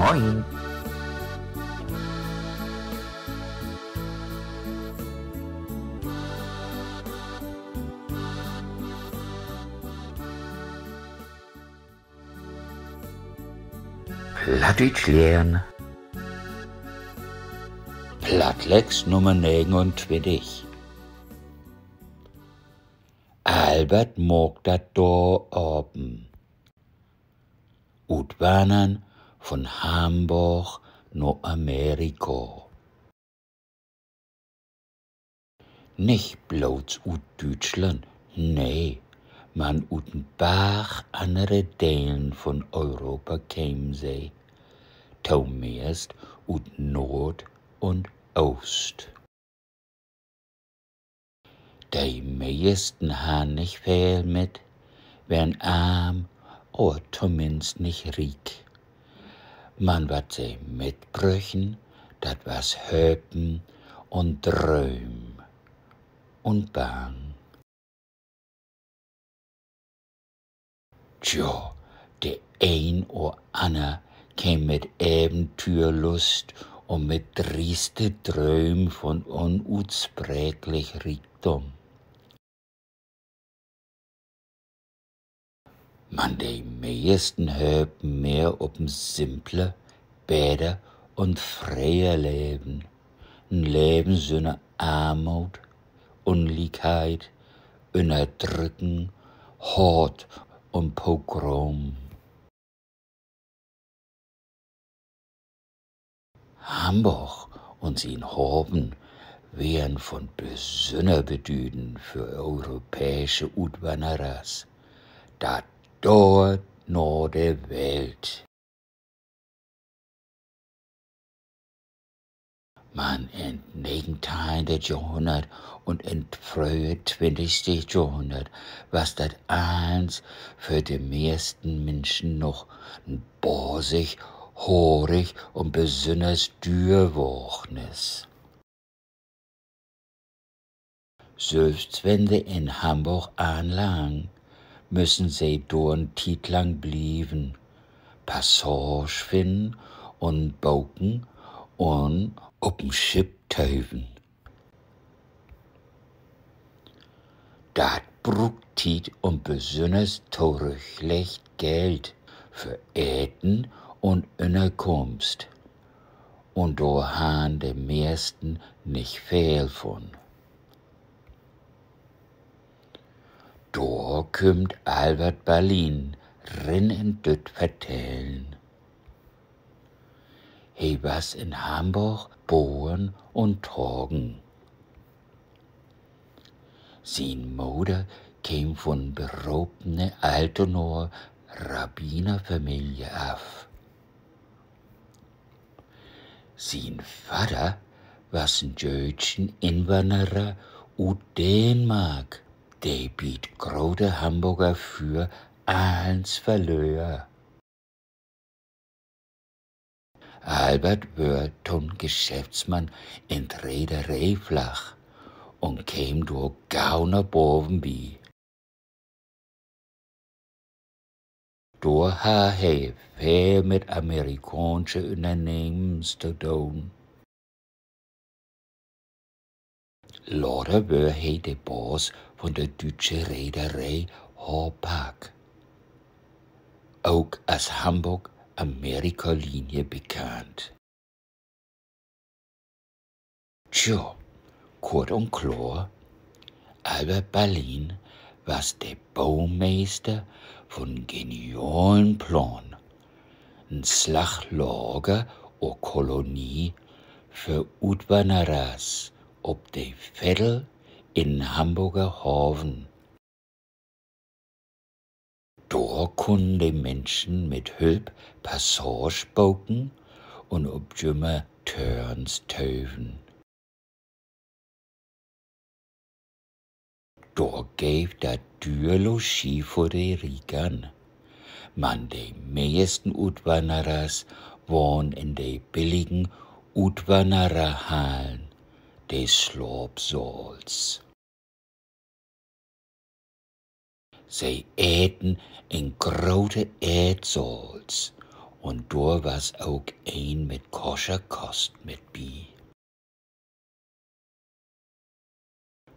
Moin! Plattdeutsch lernen. Plattlex Nummer 29. Albert mag dat da oben. Utwandern von Hamburg nach Amerika. Nicht bloß ut Deutschland, nee, man ut ein paar andere Delen von Europa kämen sie. Zumeist ut Nord und Ost. Die meisten haben nicht viel mit, werden arm oder zumindest nicht reich. Man wat sie mitbrüchen, dat was Höpen und Träum und Bang. Tja, der ein oder ander käm mit Abenteuerlust und mit drieste Träum von unutsprechlich Reichtum. Man, die meisten höpen mehr ob'n simple, bäder und freie Leben. Ein Leben ohne Armut, Unlichkeit, Unterdrücken, Hort und Pogrom. Hamburg und sein Hoben wären von besonderer Bedeutung für europäische Utwanderers. Dat dort nur der Welt. Man, im 19. Jahrhundert und im frühen 20. Jahrhundert was dat eins für die meisten Menschen noch ein borsig, horig und besonders Dürrwachnis. Selbst wenn sie in Hamburg anlangen, müssen sie dort eine Zeit lang bleiben, Passage finden und bauken und auf'm Schiff taufen. Dat brucht Zeit und besonders teurlich Geld für Eten und Unterkunft. Und da han die meisten nicht viel von. Da kommt Albert Berlin rin in düt vertellen. He was in Hamburg boren und trogen. Sin Mutter käm von berobene Altonaer Rabbinerfamilie af. Sin Vater was ein deutschen Inwanderer ut Dänemark. Der biet große Hamburger für eins verlöhr. Albert wär ton Geschäftsmann in Reederei flach und käm durch Gauner Boven bi. Da ha he viel mit amerikanischen Unternehmens zu tun. Later wär he der Boss von der deutschen Reederei Hapag, auch als Hamburg-Amerika-Linie bekannt. Tja, kurz und klar, Albert Berlin was der Baumeister von genialen Plan, ein Slaglager oder Kolonie für Utwanderers ob de Vettel in Hamburger Hafen. Da können die Menschen mit Hilfe Passage bauken und ob Jümmer Turns taufen. Da gäb dat Dürlogie für die Riekern. Man, die meisten Utwanderers wohnen in de billigen Utwandererhallen, de Slopsals. Sie äten in große Ätsals und da war's auch ein mit koscher Kost mit bi.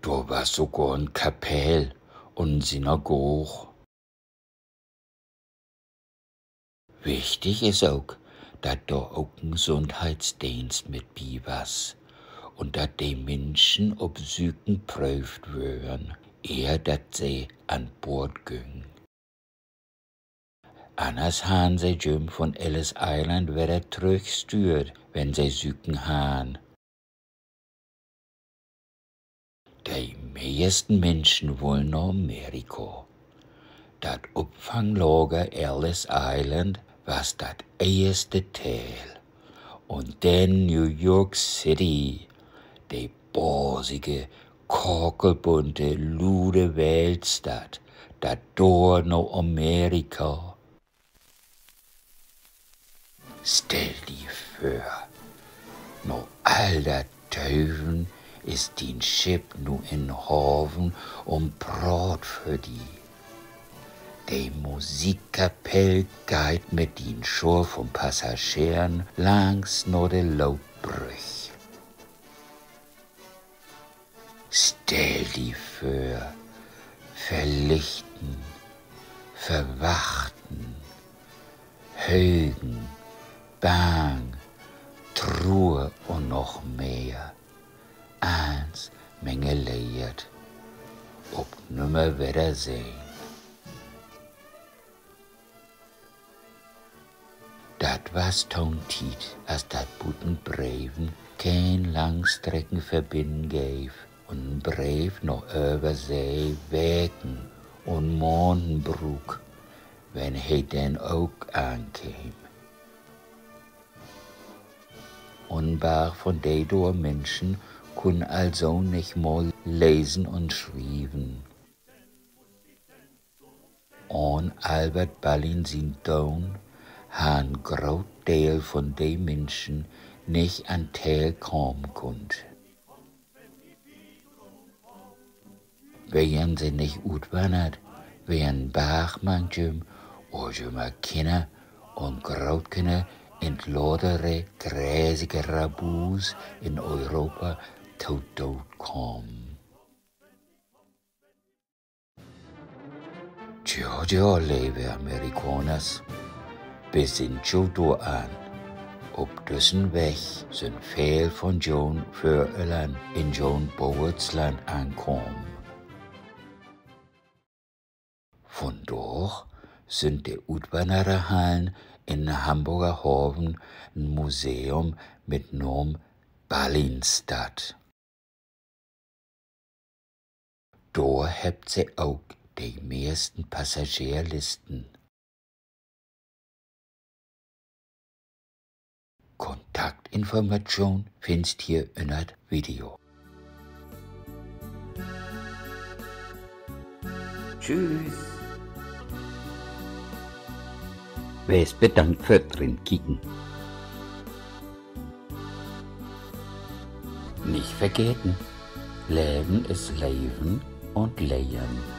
Da war sogar ein Kapell und Synagoge. Wichtig ist auch, dass da auch ein Gesundheitsdienst mit bi was und dass die Menschen ob Psyken prüft würden, ehe dass sie an Bord gingen. Anders han sie Jim von Ellis Island wieder zurückstürt, wenn sie Psyken han. Die meisten Menschen wollen nach Amerika. Das Abfanglager Ellis Island was das erste Teil. Und dann New York City, die bosige, kakelbunte, lude Weltstadt, das Tor nach Amerika. Stell dir vor, noch all dat Teufen ist din Schiff nu in Hafen und Brot für die. Die Musikkapell geht mit den Schor von Passagieren langs nur de Laubbrüch. Stell dir vor, verlichten, verwachten, Högen, Bang, Truhe und noch mehr. Eins Menge leiert, ob nimmer wiedersehen. Dat was Tontiet, als dat Buten Breven kein Langstrecken verbinden gäf und ein Brief noch über See Wegen und Mondenbrug, wenn he denn auch ankäm. Unbar von de do Menschen kun also nicht mal lesen und schreiben. Und Albert Ballin sin Sohn han groot Teil von de Menschen nicht an Teil kommen konnte. Wären sie nicht utwandert, wären Bachmann oder Kinder und Grootkinder in lodere, gräsige Rabus in Europa tot kommen. Tja, lebe Amerikaners, bis in Judo an. Op dessen Weg sind viel von John für Irland in John Bowards Land ankommen. Von dort sind die Utwandererhallen in der Hamburger Hafen ein Museum mit Namen Ballinstadt. Da habt sie auch die meisten Passagierlisten. Kontaktinformation findest hier in das Video. Tschüss. Wes bedankt für drin kicken. Nicht vergessen, Leben ist Leben und Leben.